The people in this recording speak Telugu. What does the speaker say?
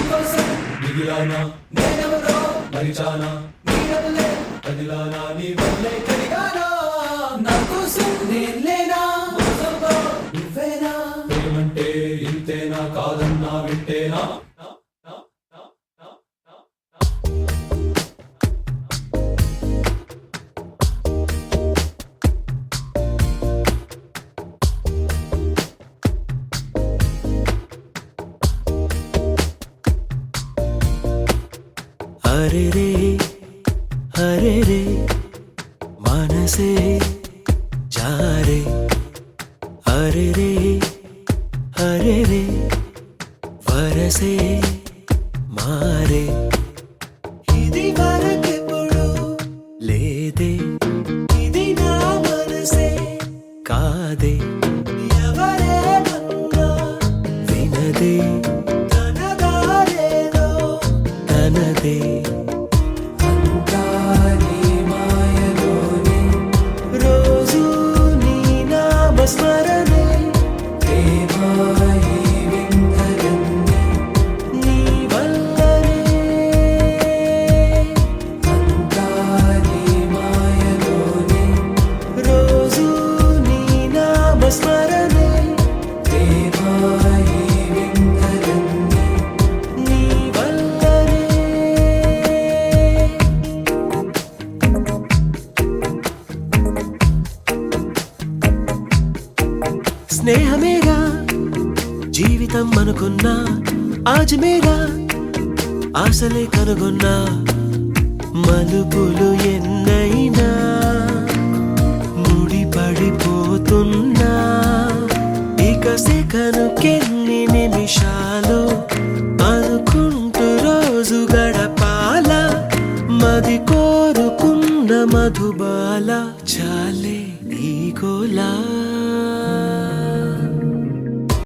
మిగిలానా నేనెవరో మరిచానా నీ వల్లే కదిలానా నీ వల్లే కడిగానా నా కోసం నేను లేనా మోసంతో నువ్వేనా ప్రేమంటే ఇంతేనా కాదన్నా వింటేనా हरे रे मनसे जा रे हरे रे वरसे मारे इदी वरकेपुडु लेदे इदी ना मनसे कादे ఎవరేమన్నా వినదే తనదారేదో తనదే స్మరణే ప్రేమాయి వింతలన్నీ నీ వల్లనే అంతా నీ మాయలోనే రోజు నీ నామ స్మరణే ప్రేమాయి వింతలన్నీ నీ వల్లనే స్నేహమేగా జీవితం అనుకున్నా ఆజమేగా ఆశలే కనుగొన్నా మలుపులు ఎన్నైనా ముడిపడిపోతున్నా ఇక సెకనుకెన్ని నిమిషాలు అనుకుంటూ రోజు గడపాల మది కోరుకున్న మధుబాల చాలే నీ గోలా